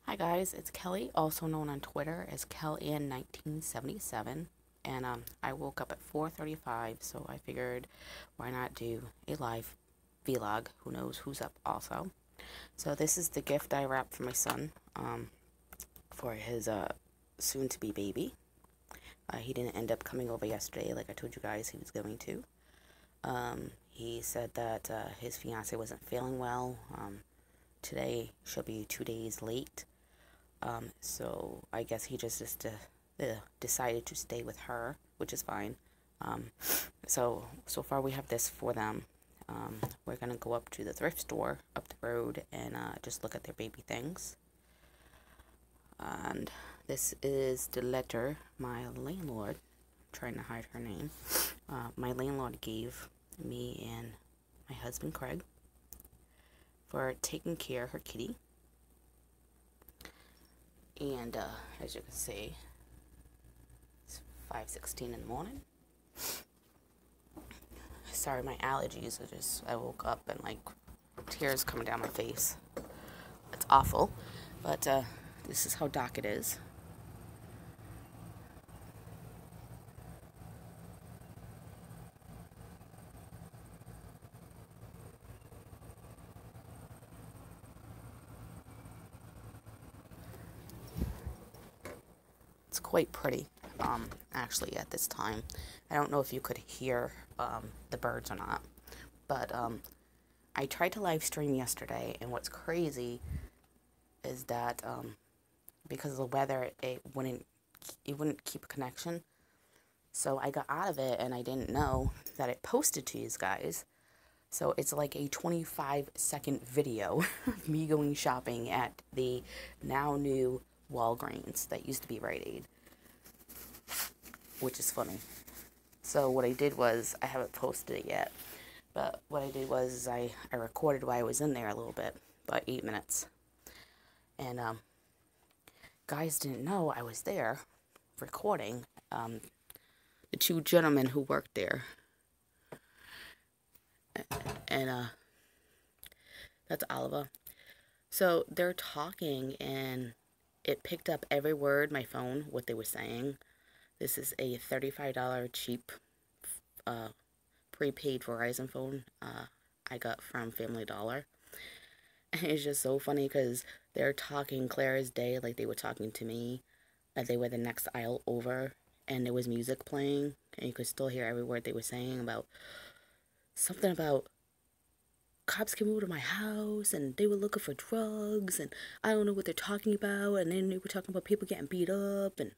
Hi guys, it's Kelly, also known on Twitter as Kellyann1977, and I woke up at 4:35, so I figured why not do a live vlog. Who knows who's up also. So this is the gift I wrapped for my son for his soon-to-be baby. He didn't end up coming over yesterday like I told you guys he was going to. He said that his fiance wasn't feeling well. Today she'll be 2 days late. So I guess he just decided to stay with her, which is fine. So far we have this for them. We're gonna go up to the thrift store up the road and just look at their baby things. And this is the letter my landlord, I'm trying to hide her name, my landlord gave me and my husband Craig for taking care of her kitty. And as you can see, it's 5:16 in the morning. Sorry, my allergies are just, I woke up and like tears coming down my face. It's awful, but this is how dark it is. It's quite pretty, actually, at this time. I don't know if you could hear the birds or not, but I tried to live stream yesterday, and what's crazy is that because of the weather, it wouldn't keep a connection. So I got out of it, and I didn't know that it posted to you guys. So it's like a 25-second video of me going shopping at the now new Walgreens that used to be Rite Aid, which is funny. So what I did was, I haven't posted it yet, but what I did was I recorded while I was in there a little bit, about 8 minutes. And guys didn't know I was there recording. The two gentlemen who worked there. And that's Oliver. So they're talking, and it picked up every word, my phone, what they were saying. This is a $35 cheap prepaid Verizon phone I got from Family Dollar. And it's just so funny because they're talking clear as day, like they were talking to me. They were the next aisle over, and there was music playing, and you could still hear every word they were saying about something about cops came over to my house and they were looking for drugs, and I don't know what they're talking about, and then they were talking about people getting beat up. And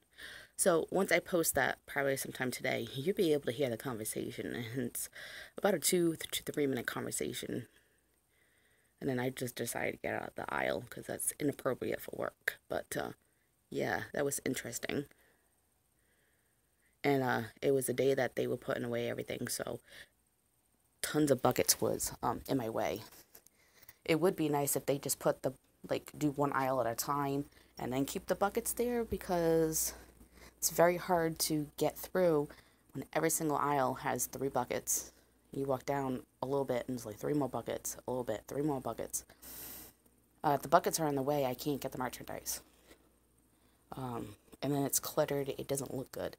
so once I post that, probably sometime today, you'll be able to hear the conversation, and it's about a 2 to 3 minute conversation. And then I just decided to get out of the aisle because that's inappropriate for work. But yeah, that was interesting. And it was a day that they were putting away everything, so tons of buckets was in my way. It would be nice if they just put do one aisle at a time and then keep the buckets there, because it's very hard to get through when every single aisle has 3 buckets. You walk down a little bit and it's like 3 more buckets, a little bit, 3 more buckets. If the buckets are in the way, I can't get the merchandise. And then it's cluttered, it doesn't look good.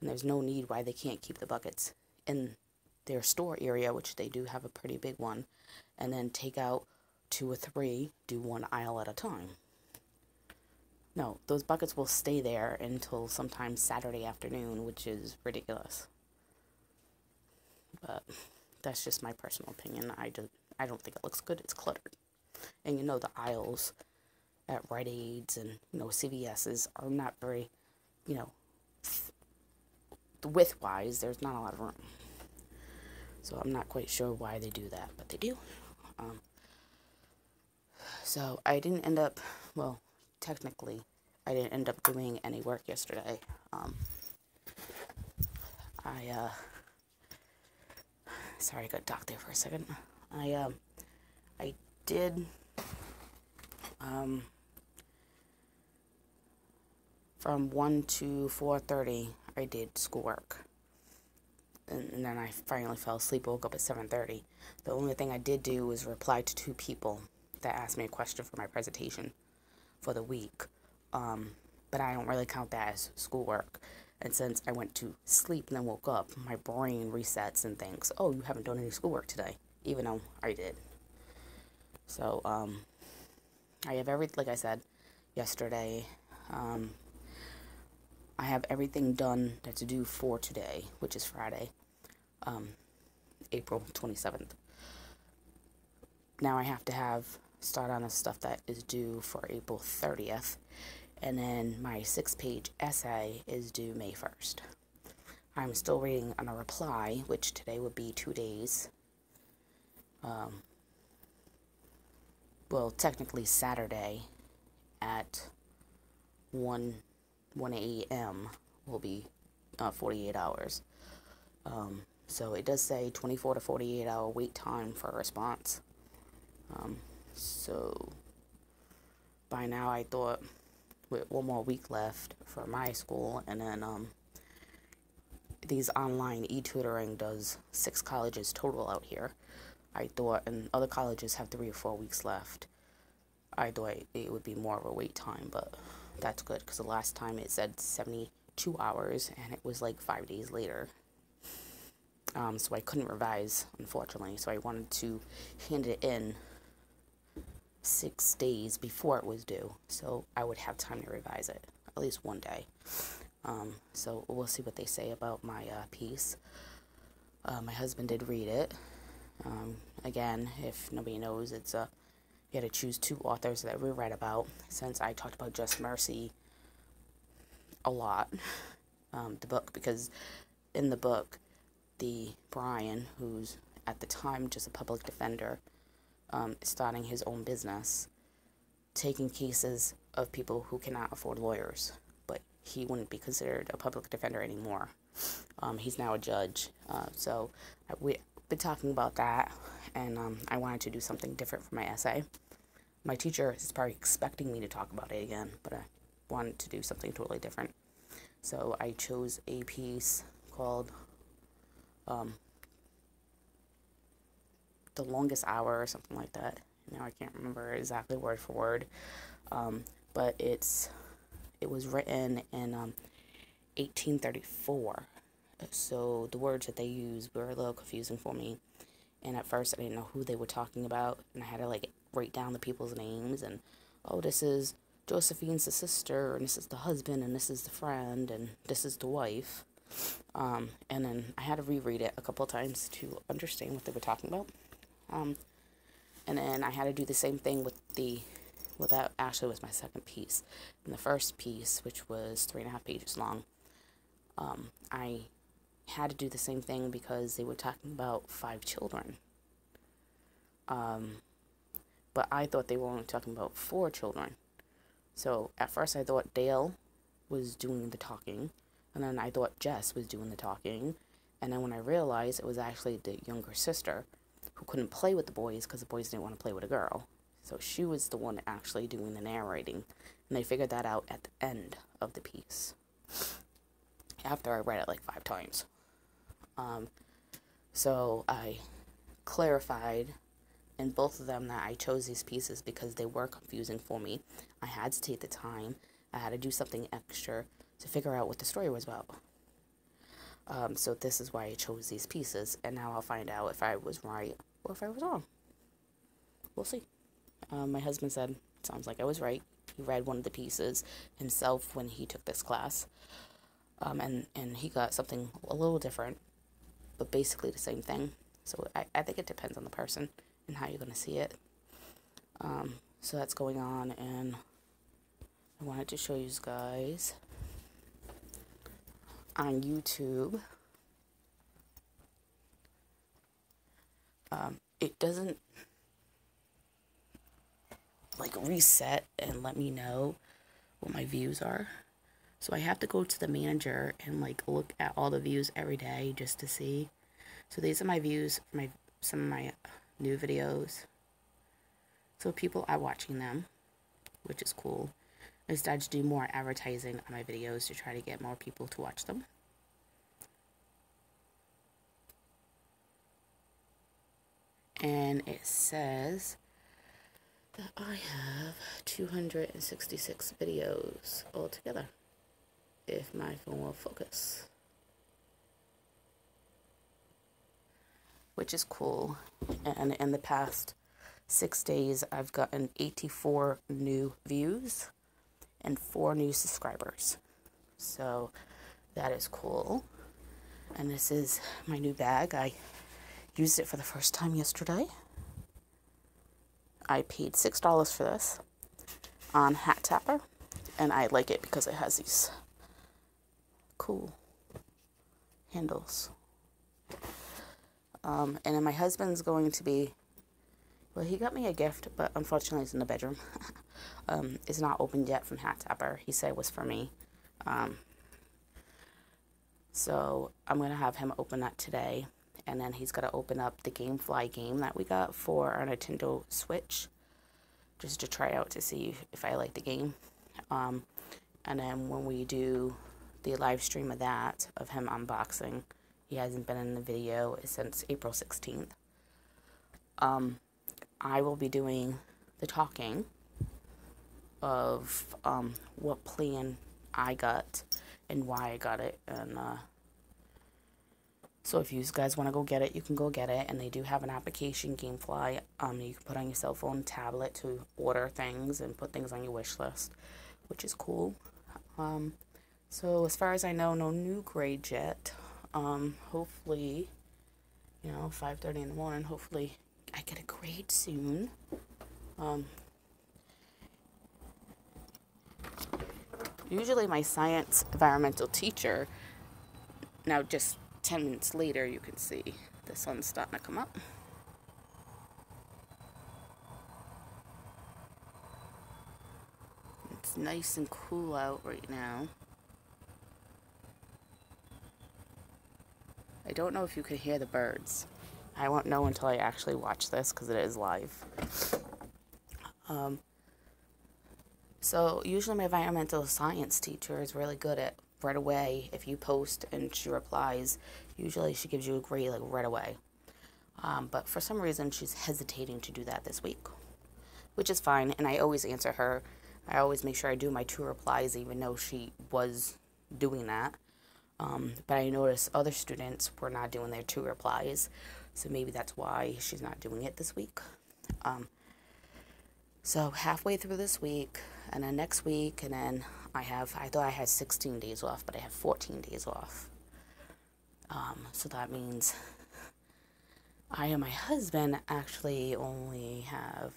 And there's no need why they can't keep the buckets in their store area, which they do have a pretty big one, and then take out 2 or 3, do one aisle at a time. No, those buckets will stay there until sometime Saturday afternoon, which is ridiculous. But that's just my personal opinion. I don't think it looks good. It's cluttered. And you know, the aisles at Rite Aids and, CVS's are not very, width-wise, there's not a lot of room. So I'm not quite sure why they do that, but they do. So I didn't end up, well, technically, I didn't end up doing any work yesterday. Sorry, I got docked there for a second. I did, from 1 to 4:30, I did schoolwork. And then I finally fell asleep, woke up at 7:30. The only thing I did do was reply to 2 people that asked me a question for my presentation. for the week. But I don't really count that as schoolwork. And since I went to sleep and then woke up, my brain resets and thinks, oh, you haven't done any schoolwork today, even though I did. So, I have like I said yesterday, I have everything done that's due for today, which is Friday, April 27th. Now I have to start on the stuff that is due for April 30th, and then my 6-page essay is due May 1st. I'm still waiting on a reply, which today would be 2 days. Well, technically Saturday at 1 a.m. will be 48 hours. So it does say 24 to 48 hour wait time for a response. So by now I thought with one more week left for my school, and then these online e-tutoring does 6 colleges total out here. I thought, and other colleges have 3 or 4 weeks left. I thought it would be more of a wait time, but that's good because the last time it said 72 hours and it was like 5 days later. So I couldn't revise, unfortunately. So I wanted to hand it in 6 days before it was due, so I would have time to revise it at least one day. So we'll see what they say about my piece. My husband did read it. Again, if nobody knows, it's you had to choose 2 authors that we read about, since I talked about Just Mercy a lot, the book, because in the book, the Brian, who's at the time just a public defender, starting his own business, taking cases of people who cannot afford lawyers, but he wouldn't be considered a public defender anymore. He's now a judge. So we've been talking about that, and I wanted to do something different for my essay. My teacher is probably expecting me to talk about it again, but I wanted to do something totally different. So I chose a piece called The Longest Hour or something like that. Now I can't remember exactly word for word, but it was written in 1834. So the words that they used were a little confusing for me, and at first I didn't know who they were talking about, and I had to like write down the people's names, and oh, this is Josephine's the sister, and this is the husband, and this is the friend, and this is the wife. And then I had to reread it a couple of times to understand what they were talking about. And then I had to do the same thing with that actually was my second piece. In the first piece, which was 3.5 pages long, I had to do the same thing because they were talking about 5 children. But I thought they were only talking about 4 children. So at first I thought Dale was doing the talking, and then I thought Jess was doing the talking, and then when I realized it was actually the younger sister who couldn't play with the boys because the boys didn't want to play with a girl. So she was the one actually doing the narrating, and I figured that out at the end of the piece, after I read it like 5 times. So I clarified in both of them that I chose these pieces because they were confusing for me. I had to take the time. I had to do something extra to figure out what the story was about. So this is why I chose these pieces, and now I'll find out if I was right or if I was wrong. We'll see. My husband said, sounds like I was right. He read one of the pieces himself when he took this class, and he got something a little different, but basically the same thing. So I think it depends on the person and how you're going to see it. So that's going on, and I wanted to show you guys on YouTube. It doesn't like reset and let me know what my views are. So I have to go to the manager and like look at all the views every day just to see. So these are my views for some of my new videos. So people are watching them, which is cool. I started to do more advertising on my videos to try to get more people to watch them. And it says that I have 266 videos altogether, if my phone will focus. Which is cool. And in the past 6 days, I've gotten 84 new views and 4 new subscribers. So that is cool. And this is my new bag. I used it for the first time yesterday. I paid $6 for this on Hat Tapper, and I like it because it has these cool handles. And then my husband's going to be, well, he got me a gift, but unfortunately it's in the bedroom. It's not opened yet from Hat Tapper. He said it was for me. So I'm going to have him open that today. And then he's going to open up the Gamefly game that we got for our Nintendo Switch, just to try out to see if I like the game. And then when we do the live stream of that, of him unboxing, he hasn't been in the video since April 16th. I will be doing the talking of what plan I got and why I got it. And so if you guys want to go get it, you can go get it. And they do have an application, Gamefly. You can put on your cell phone, tablet to order things and put things on your wish list, which is cool. So as far as I know, no new grades yet. Hopefully, 5:30 in the morning, hopefully I get a grade soon. Usually my science environmental teacher, now just 10 minutes later, you can see the sun's starting to come up. It's nice and cool out right now. I don't know if you can hear the birds. I won't know until I actually watch this because it is live. So usually my environmental science teacher is really good at right away. If you post and she replies, usually she gives you a grade like right away. But for some reason she's hesitating to do that this week, which is fine. And I always answer her. I always make sure I do my 2 replies even though she was doing that. But I noticed other students were not doing their 2 replies. So maybe that's why she's not doing it this week. So halfway through this week, and then next week, and then I thought I had 16 days off, but I have 14 days off. So that means I and my husband actually only have,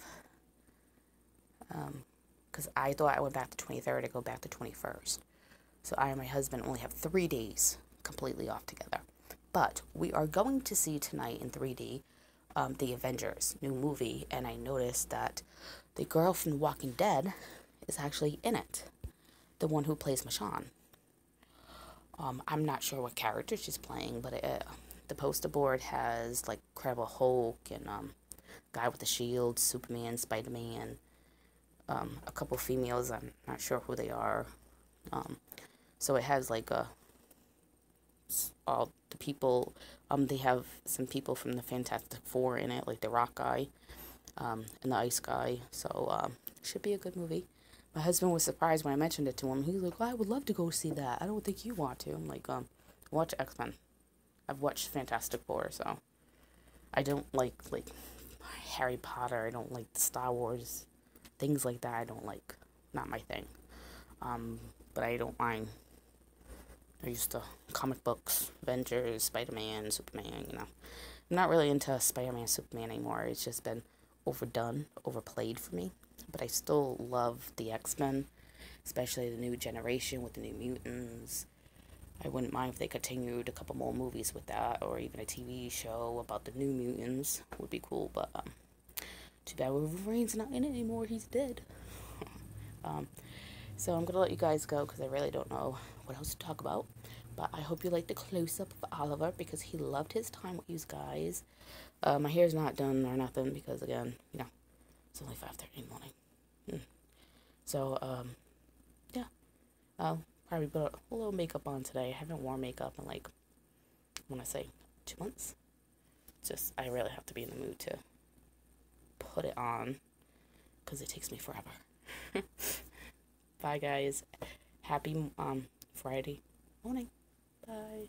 because I thought I went back to 23rd, I go back to 21st. So I and my husband only have 3 days completely off together. But we are going to see tonight in 3D the Avengers new movie, and I noticed that the girl from Walking Dead is actually in it, the one who plays Michonne. I'm not sure what character she's playing, but the poster board has like Incredible Hulk and Guy with the Shield, Superman, Spider-Man, a couple females. I'm not sure who they are. So it has like all the people. They have some people from the Fantastic Four in it, like the Rock guy, and the Ice guy. So should be a good movie. My husband was surprised when I mentioned it to him. He was like, well, I would love to go see that. I don't think you want to. I'm like, watch X-Men. I've watched Fantastic Four, so I don't like Harry Potter. I don't like Star Wars, things like that. I don't like, not my thing. But I don't mind. I used to comic books, Avengers, Spider-Man, Superman, I'm not really into Spider-Man, Superman anymore. It's just been overdone, overplayed for me. But I still love the X-Men, especially the new generation with the New Mutants. I wouldn't mind if they continued a couple more movies with that, or even a TV show about the New Mutants would be cool. But too bad Wolverine's not in it anymore. He's dead. So I'm going to let you guys go because I really don't know what else to talk about. But I hope you like the close-up of Oliver because he loved his time with you guys. My hair's not done or nothing because, again, it's only 5:30 in the morning. So, yeah. I'll probably put a little makeup on today. I haven't worn makeup in, I want to say 2 months. Just, I really have to be in the mood to put it on because it takes me forever. Bye, guys. Happy Friday morning. Bye.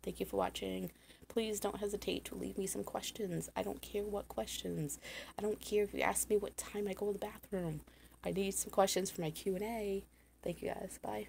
Thank you for watching. Please don't hesitate to leave me some questions. I don't care what questions. I don't care if you ask me what time I go to the bathroom. I need some questions for my Q&A. Thank you, guys. Bye.